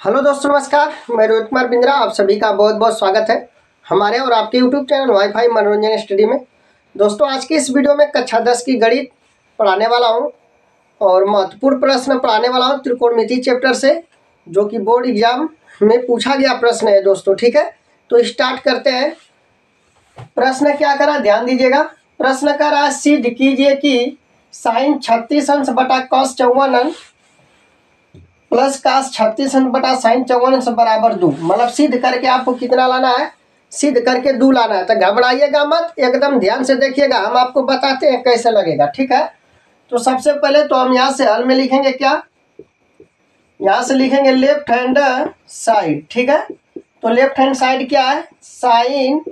Hello दोस्तों, नमस्कार। मैं रोहित कुमार बिंद्रा, आप सभी का बहुत बहुत स्वागत है हमारे और आपके यूट्यूब चैनल वाईफाई मनोरंजन स्टडी में। दोस्तों, आज की इस वीडियो में कक्षा 10 की गणित पढ़ाने वाला हूं और महत्वपूर्ण प्रश्न पढ़ाने वाला हूं त्रिकोणमिति चैप्टर से, जो कि बोर्ड एग्जाम में पूछा गया प्रश्न है दोस्तों। ठीक है, तो स्टार्ट करते हैं। प्रश्न क्या करा, ध्यान दीजिएगा। प्रश्न का रहा, सिद्ध कीजिए कि साइन 36 अंश बटा कॉस 54 अंश प्लस कास 36 अंश बटा साइन 54 अंश बराबर 2। मतलब सिद्ध करके आपको कितना लाना है, सिद्ध करके 2 लाना है। तो घबराइएगा मत, एकदम ध्यान से देखिएगा, हम आपको बताते हैं कैसे लगेगा। ठीक है, तो सबसे पहले तो हम यहाँ से हल में लिखेंगे क्या, यहाँ से लिखेंगे लेफ्ट हैंड साइड। ठीक है, तो लेफ्ट हैंड साइड क्या है, साइन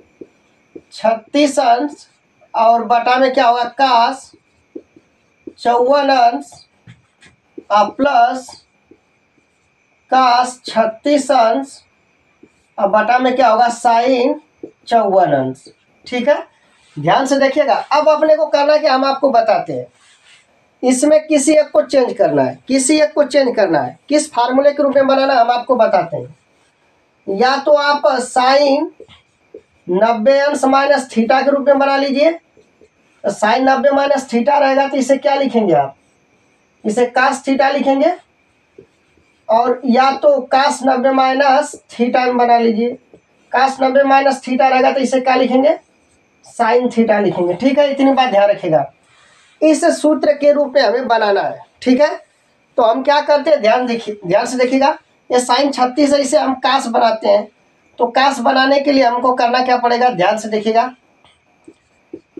36 अंश और बटा में क्या होगा कास 54 अंश प्लस कास 36 अंश और बटा में क्या होगा साइन 54 अंश। ठीक है, ध्यान से देखिएगा। अब अपने को करना है कि हम आपको बताते हैं, इसमें किसी एक को चेंज करना है, किसी एक को चेंज करना है। किस फार्मूले के रूप में बनाना हम आपको बताते हैं। या तो आप साइन 90 अंश माइनस थीटा के रूप में बना लीजिए। साइन 90 माइनस थीटा रहेगा तो इसे क्या लिखेंगे आप, इसे कास थीटा लिखेंगे। और या तो कास 90 माइनस थीटा में बना लीजिए। कास 90 माइनस थीटा रहेगा तो इसे क्या लिखेंगे, साइन थीटा लिखेंगे। ठीक है, इतनी बात ध्यान रखिएगा। इस सूत्र के रूप में हमें बनाना है। ठीक है, तो हम क्या करते हैं, ध्यान से देखिएगा। ये साइन 36 है, इसे हम कास बनाते हैं। तो कास बनाने के लिए हमको करना क्या पड़ेगा, ध्यान से देखिएगा।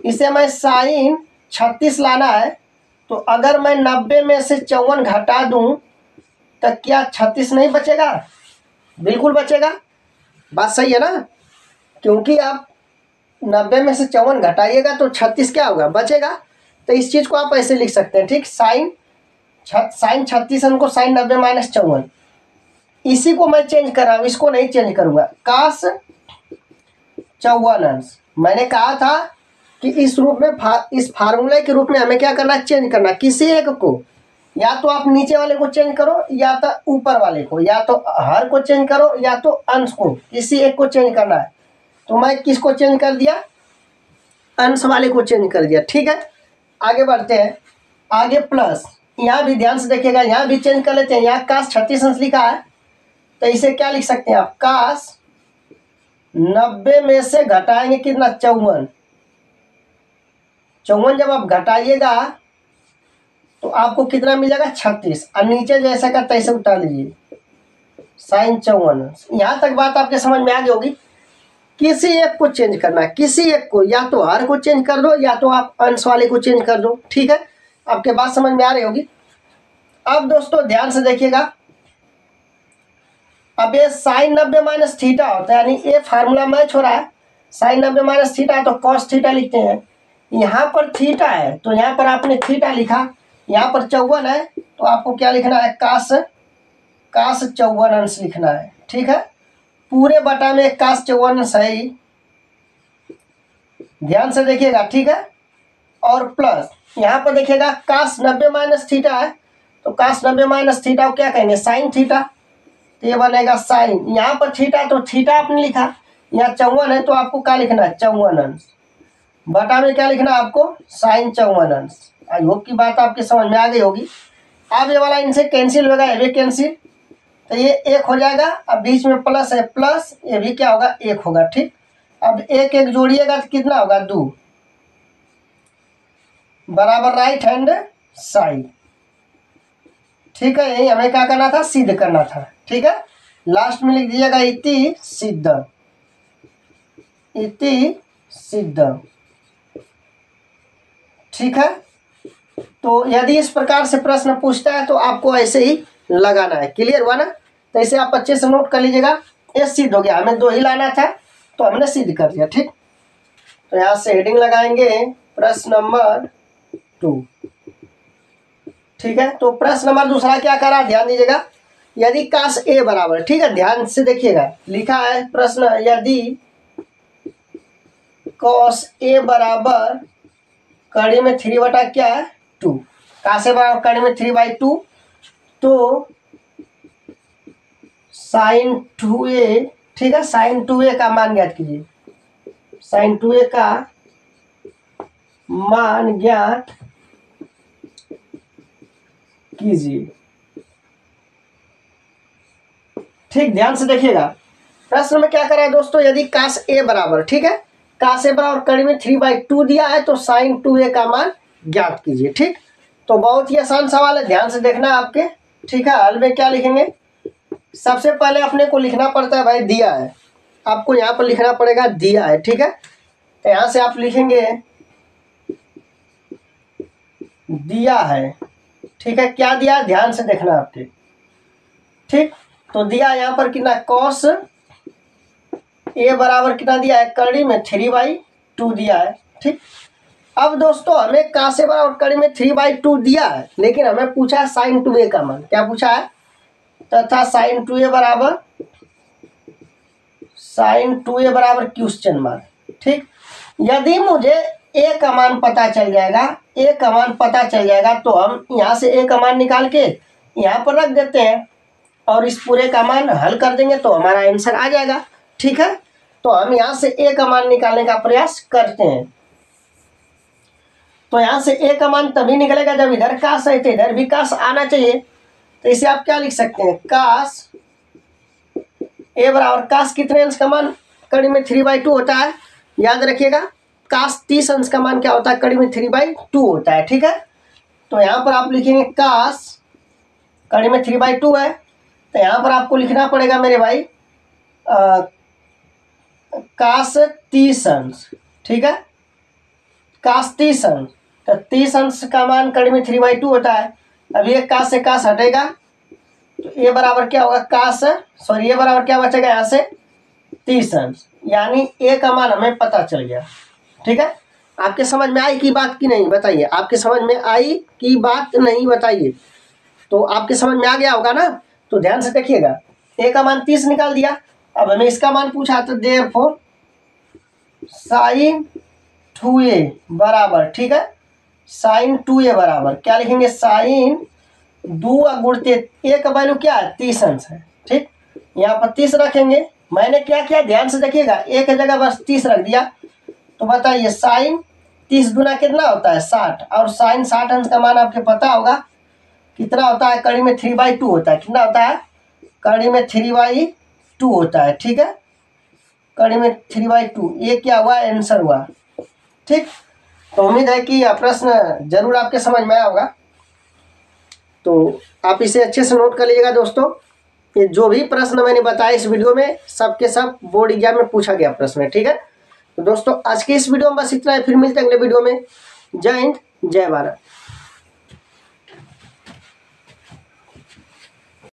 इसे मैं साइन 36 लाना है, तो अगर मैं 90 में से 54 घटा दूं तो क्या 36 नहीं बचेगा, बिल्कुल बचेगा। बात सही है ना, क्योंकि आप 90 में से 54 घटाइएगा तो 36 क्या होगा, बचेगा। तो इस चीज को आप ऐसे लिख सकते हैं। ठीक, साइन 36 को साइन 90 माइनस 54, इसी को मैं चेंज कर रहा हूं, इसको नहीं चेंज करूंगा। कास 54 अंश, मैंने कहा था कि इस रूप में इस फार्मूले के रूप में हमें क्या करना, चेंज करना किसी एक को। या तो आप नीचे वाले को चेंज करो, या तो ऊपर वाले को, या तो हर को चेंज करो, या तो अंश को, किसी एक को चेंज करना है। तो मैं किसको चेंज कर दिया, अंश वाले को चेंज कर दिया। ठीक है, आगे बढ़ते हैं। आगे प्लस, यहाँ भी ध्यान से देखिएगा, यहाँ भी चेंज कर लेते हैं। यहाँ कास 36 अंश लिखा है, तो इसे क्या लिख सकते हैं आप, कास 90 में से घटाएंगे कितना, 54। 54 जब आप घटाइएगा तो आपको कितना मिल जाएगा, 36। और नीचे जैसा का तैसे उठा लीजिए, साइन 54। यहाँ तक बात आपके समझ में आ गई होगी। किसी एक को चेंज करना है, किसी एक को, या तो हर को चेंज कर दो, या तो आप अंश वाले को चेंज कर दो। ठीक है, आपके बात समझ में आ रही होगी। अब दोस्तों ध्यान से देखिएगा, अब ये साइन 90 माइनस थीटा होता है, यानी ये फार्मूला मैच हो रहा है। साइन 90 माइनस थीटा है तो कॉस थीटा लिखते हैं। यहाँ पर थीटा है तो यहाँ पर आपने थीटा लिखा, यहाँ पर 54 है तो आपको क्या लिखना है, कास 54 अंश लिखना है। ठीक है, पूरे बटा में कास 54 अंश है ही, ध्यान से देखिएगा। ठीक है, और प्लस यहाँ पर देखिएगा कास 90 माइनस थीटा है, तो कास 90 माइनस थीटा को क्या कहेंगे, साइन थीटा। तो ये बनेगा साइन, यहाँ पर थीटा तो थीटा आपने लिखा, यहाँ 54 है तो आपको क्या लिखना है, 54 अंश। बटा में क्या लिखना है आपको, साइन 54 अंश। आई होप की बात आपके समझ में आ गई होगी। अब ये वाला इनसे कैंसिल होगा, ये भी कैंसिल, तो ये 1 हो जाएगा। अब बीच में प्लस है, प्लस ये भी क्या होगा, 1 होगा। ठीक, अब 1 1 जोड़िएगा तो कितना होगा, 2 बराबर राइट हैंड साइड। ठीक है, यही हमें क्या करना था, सिद्ध करना था। ठीक है, लास्ट में लिख दीजिएगा इति सिद्ध, इति सिद्ध। ठीक है, तो यदि इस प्रकार से प्रश्न पूछता है तो आपको ऐसे ही लगाना है। क्लियर हुआ ना, तो इसे आप अच्छे से नोट कर लीजिएगा। ये सिद्ध हो गया, हमें 2 ही लाना था तो हमने सिद्ध कर दिया। ठीक, तो यहाँ से हेडिंग लगाएंगे प्रश्न नंबर 2। ठीक है, तो प्रश्न नंबर दूसरा क्या करा, ध्यान दीजिएगा। यदि कास ए बराबर, ठीक है ध्यान से देखिएगा, लिखा है प्रश्न, यदि कॉस ए बराबर कड़ी में 3 बटा क्या है, 2, कासे बराबर कड़ी में 3/2, तो साइन 2a, ठीक है, साइन 2a का मान ज्ञात कीजिए, साइन 2a का मान ज्ञात कीजिए। ठीक, ध्यान से देखिएगा, प्रश्न में क्या कर रहा है दोस्तों, यदि काश ए बराबर, ठीक है, काश ए बराबर कड़ी में 3/2 दिया है तो साइन 2a का मान ज्ञात कीजिए। ठीक, तो बहुत ही आसान सवाल है, ध्यान से देखना आपके। ठीक है, हल में क्या लिखेंगे, सबसे पहले अपने को लिखना पड़ता है भाई दिया है, आपको यहाँ पर लिखना पड़ेगा दिया है। ठीक है, तो यहाँ से आप लिखेंगे दिया है। ठीक है, क्या दिया है, ध्यान से देखना आपके। ठीक, तो दिया यहाँ पर कितना, कॉस ए बराबर कितना दिया है, कड़ी में 3/2 दिया है। ठीक, अब दोस्तों हमें काश ए बराबर कड़ी में 3/2 दिया है, लेकिन हमें पूछा है साइन 2a का मान, क्या पूछा है, तथा साइन 2a बराबर क्वेश्चन मार्क। ठीक, यदि मुझे ए का मान पता चल जाएगा, ए का मान पता चल जाएगा तो हम यहाँ से ए का मान निकाल के यहाँ पर रख देते हैं और इस पूरे का मान हल कर देंगे तो हमारा आंसर आ जाएगा। ठीक है, तो हम यहाँ से ए का मान निकालने का प्रयास करते हैं। तो यहाँ से ए का मान तभी निकलेगा जब इधर काश है तो इधर भी काश आना चाहिए। तो इसे आप क्या लिख सकते हैं, काश ए बराबर, काश कितने अंश का मान कड़ी में 3/2 होता है, याद रखिएगा, काश 30 अंश का मान क्या होता है, कड़ी में 3/2 होता है। ठीक है, तो यहाँ पर आप लिखेंगे काश कड़ी में 3/2 है, तो यहाँ पर आपको लिखना पड़ेगा मेरे भाई काश 30 अंश। ठीक है, काश 30 अंश, तो 30 अंश का मान कड़ी में 3/2 होता है। अब ये काश से काश हटेगा तो ए बराबर क्या होगा, काश, सॉरी, ए बराबर क्या बचेगा यहाँ से 30 अंश, यानी ए का मान हमें पता चल गया। ठीक है, आपके समझ में आई की बात की नहीं बताइए, आपके समझ में आई की बात नहीं बताइए, तो आपके समझ में आ गया होगा ना। तो ध्यान से देखिएगा, ए का मान 30 निकाल दिया, अब हमें इसका मान पूछा तो देयरफॉर साइन 2a बराबर, ठीक है, साइन 2a बराबर क्या लिखेंगे, साइन 2 गुणते ए का वैल्यू क्या है, 30 अंश है। ठीक, यहाँ पर 30 रखेंगे, मैंने क्या किया ध्यान से देखिएगा, ए की जगह बस 30 रख दिया। तो बताइए साइन 30 गुना कितना होता है 60, और साइन 60 अंश का मान आपको पता होगा कितना होता है, कड़ी में 3/2 होता है, कितना होता है, कड़ी में 3/2 होता है। ठीक है, कड़ी में 3/2, ये क्या हुआ, आंसर हुआ। ठीक, तो उम्मीद है कि यह प्रश्न जरूर आपके समझ में आया होगा, तो आप इसे अच्छे से नोट कर लीजिएगा दोस्तों। ये जो भी प्रश्न मैंने बताया इस वीडियो में सबके सब बोर्ड एग्जाम में पूछा गया प्रश्न है। ठीक है, तो दोस्तों आज के इस वीडियो में बस इतना है, फिर मिलते हैं अगले वीडियो में। जय हिंद, जय भारत।